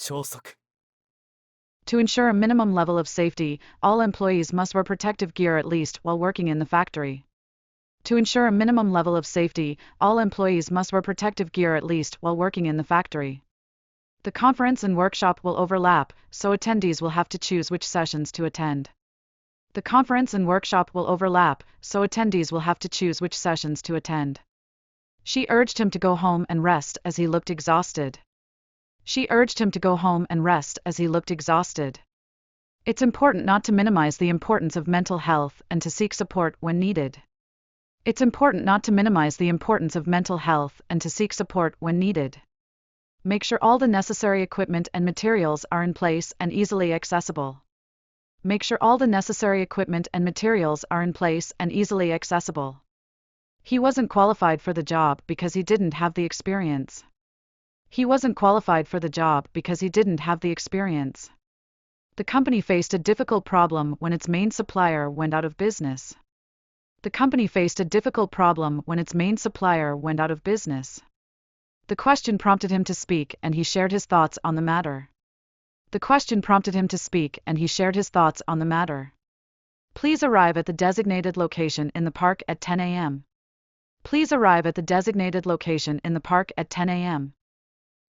超速 To ensure a minimum level of safety, all employees must wear protective gear at least while working in the factory. To ensure a minimum level of safety, all employees must wear protective gear at least while working in the factory. The conference and workshop will overlap, so attendees will have to choose which sessions to attend. The conference and workshop will overlap, so attendees will have to choose which sessions to attend. She urged him to go home and rest as he looked exhausted. She urged him to go home and rest as he looked exhausted. It's important not to minimize the importance of mental health and to seek support when needed. It's important not to minimize the importance of mental health and to seek support when needed. Make sure all the necessary equipment and materials are in place and easily accessible. Make sure all the necessary equipment and materials are in place and easily accessible. He wasn't qualified for the job because he didn't have the experience. He wasn't qualified for the job because he didn't have the experience. The company faced a difficult problem when its main supplier went out of business. The company faced a difficult problem when its main supplier went out of business. The question prompted him to speak and he shared his thoughts on the matter. The question prompted him to speak and he shared his thoughts on the matter. Please arrive at the designated location in the park at 10 a.m. Please arrive at the designated location in the park at 10 a.m.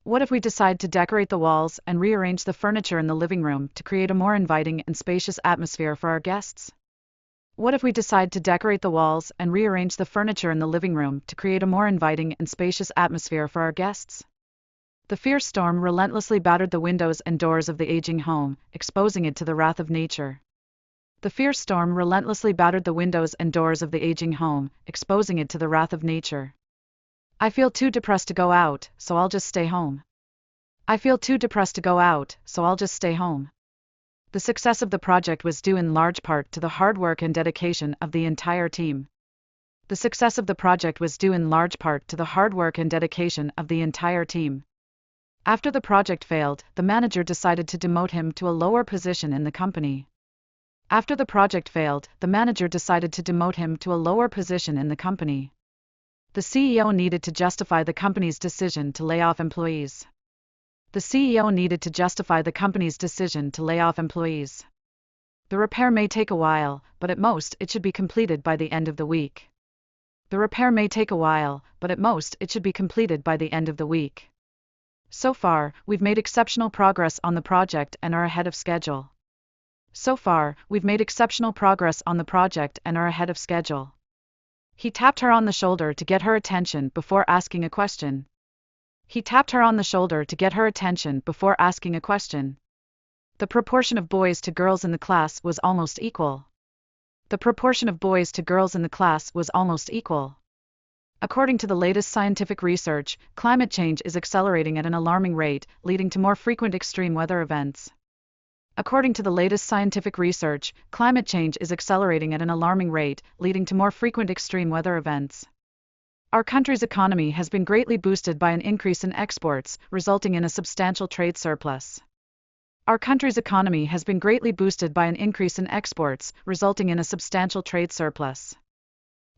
What if we decide to decorate the walls and rearrange the furniture in the living room to create a more inviting and spacious atmosphere for our guests? What if we decide to decorate the walls and rearrange the furniture in the living room to create a more inviting and spacious atmosphere for our guests? The fierce storm relentlessly battered the windows and doors of the aging home, exposing it to the wrath of nature. The fierce storm relentlessly battered the windows and doors of the aging home, exposing it to the wrath of nature. I feel too depressed to go out, so I'll just stay home. I feel too depressed to go out, so I'll just stay home. The success of the project was due in large part to the hard work and dedication of the entire team. The success of the project was due in large part to the hard work and dedication of the entire team. After the project failed, the manager decided to demote him to a lower position in the company. After the project failed, the manager decided to demote him to a lower position in the company. The CEO needed to justify the company's decision to lay off employees. The CEO needed to justify the company's decision to lay off employees. The repair may take a while, but at most it should be completed by the end of the week. The repair may take a while, but at most it should be completed by the end of the week. So far, we've made exceptional progress on the project and are ahead of schedule. So far, we've made exceptional progress on the project and are ahead of schedule. He tapped her on the shoulder to get her attention before asking a question. He tapped her on the shoulder to get her attention before asking a question. The proportion of boys to girls in the class was almost equal. The proportion of boys to girls in the class was almost equal. According to the latest scientific research, climate change is accelerating at an alarming rate, leading to more frequent extreme weather events. According to the latest scientific research, climate change is accelerating at an alarming rate, leading to more frequent extreme weather events. Our country's economy has been greatly boosted by an increase in exports, resulting in a substantial trade surplus. Our country's economy has been greatly boosted by an increase in exports, resulting in a substantial trade surplus.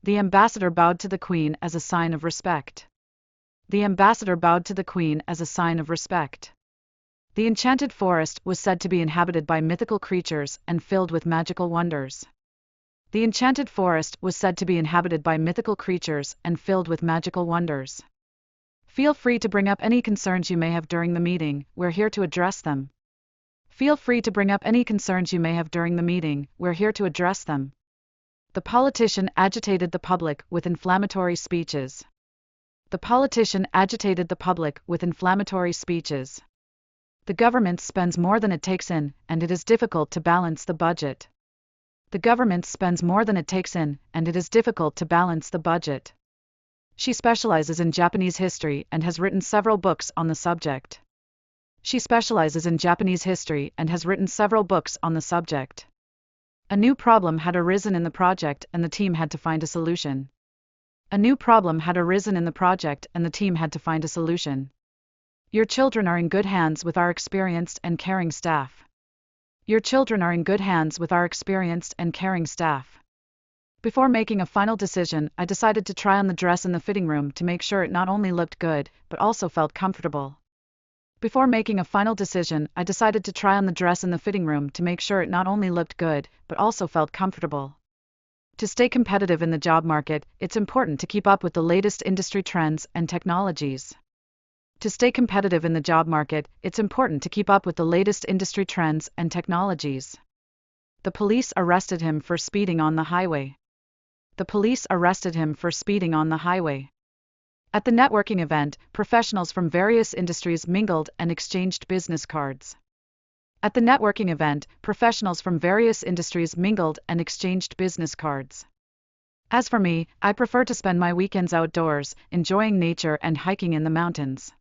The ambassador bowed to the Queen as a sign of respect. The ambassador bowed to the Queen as a sign of respect. The enchanted forest was said to be inhabited by mythical creatures and filled with magical wonders. The enchanted forest was said to be inhabited by mythical creatures and filled with magical wonders. Feel free to bring up any concerns you may have during the meeting, we're here to address them. Feel free to bring up any concerns you may have during the meeting, we're here to address them. The politician agitated the public with inflammatory speeches. The politician agitated the public with inflammatory speeches. The government spends more than it takes in, and it is difficult to balance the budget. The government spends more than it takes in, and it is difficult to balance the budget. She specializes in Japanese history and has written several books on the subject. She specializes in Japanese history and has written several books on the subject. A new problem had arisen in the project and the team had to find a solution. A new problem had arisen in the project and the team had to find a solution. Your children are in good hands with our experienced and caring staff. Your children are in good hands with our experienced and caring staff. Before making a final decision, I decided to try on the dress in the fitting room to make sure it not only looked good, but also felt comfortable. Before making a final decision, I decided to try on the dress in the fitting room to make sure it not only looked good, but also felt comfortable. To stay competitive in the job market, it's important to keep up with the latest industry trends and technologies. To stay competitive in the job market, it's important to keep up with the latest industry trends and technologies. The police arrested him for speeding on the highway. The police arrested him for speeding on the highway. At the networking event, professionals from various industries mingled and exchanged business cards. At the networking event, professionals from various industries mingled and exchanged business cards. As for me, I prefer to spend my weekends outdoors, enjoying nature and hiking in the mountains.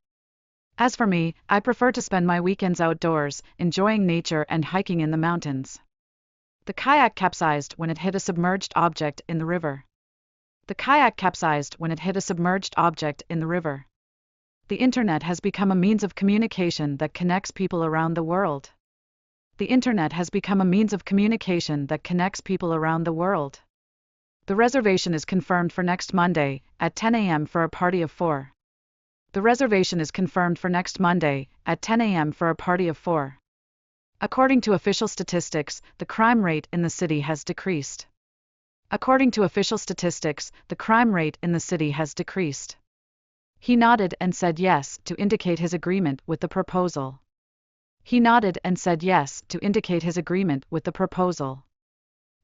As for me, I prefer to spend my weekends outdoors, enjoying nature and hiking in the mountains. The kayak capsized when it hit a submerged object in the river. The kayak capsized when it hit a submerged object in the river. The internet has become a means of communication that connects people around the world. The internet has become a means of communication that connects people around the world. The reservation is confirmed for next Monday, at 10 a.m. for a party of 4. The reservation is confirmed for next Monday, at 10 a.m. for a party of 4. According to official statistics, the crime rate in the city has decreased. According to official statistics, the crime rate in the city has decreased. He nodded and said yes to indicate his agreement with the proposal. He nodded and said yes to indicate his agreement with the proposal.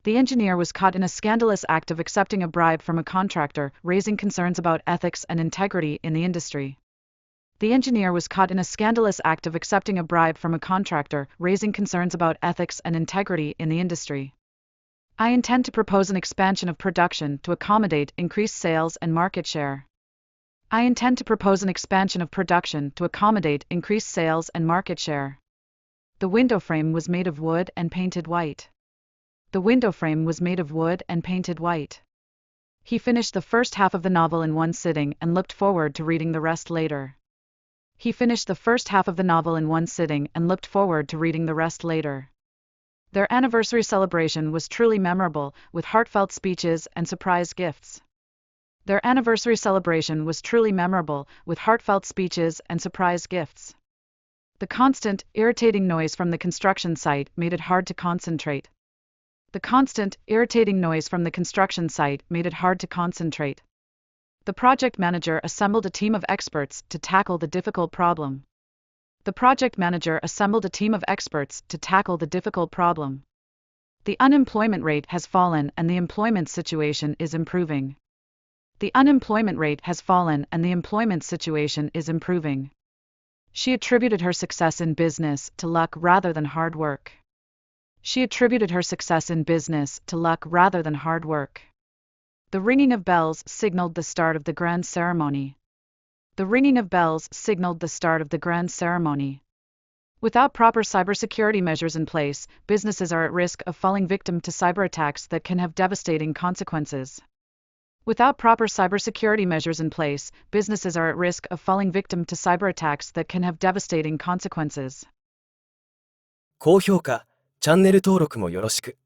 The engineer was caught in a scandalous act of accepting a bribe from a contractor, raising concerns about ethics and integrity in the industry. The engineer was caught in a scandalous act of accepting a bribe from a contractor, raising concerns about ethics and integrity in the industry. I intend to propose an expansion of production to accommodate increased sales and market share. I intend to propose an expansion of production to accommodate increased sales and market share. The window frame was made of wood and painted white. The window frame was made of wood and painted white. He finished the first half of the novel in one sitting and looked forward to reading the rest later. He finished the first half of the novel in one sitting and looked forward to reading the rest later. Their anniversary celebration was truly memorable, with heartfelt speeches and surprise gifts. Their anniversary celebration was truly memorable, with heartfelt speeches and surprise gifts. The constant, irritating noise from the construction site made it hard to concentrate. The constant, irritating noise from the construction site made it hard to concentrate. The project manager assembled a team of experts to tackle the difficult problem. The project manager assembled a team of experts to tackle the difficult problem. The unemployment rate has fallen and the employment situation is improving. The unemployment rate has fallen and the employment situation is improving. She attributed her success in business to luck rather than hard work. She attributed her success in business to luck rather than hard work. The ringing of bells signaled the start of the grand ceremony. The ringing of bells signaled the start of the grand ceremony. Without proper cybersecurity measures in place, businesses are at risk of falling victim to cyberattacks that can have devastating consequences. Without proper cybersecurity measures in place, businesses are at risk of falling victim to cyberattacks that can have devastating consequences. 高評価、チャンネル登録もよろしく。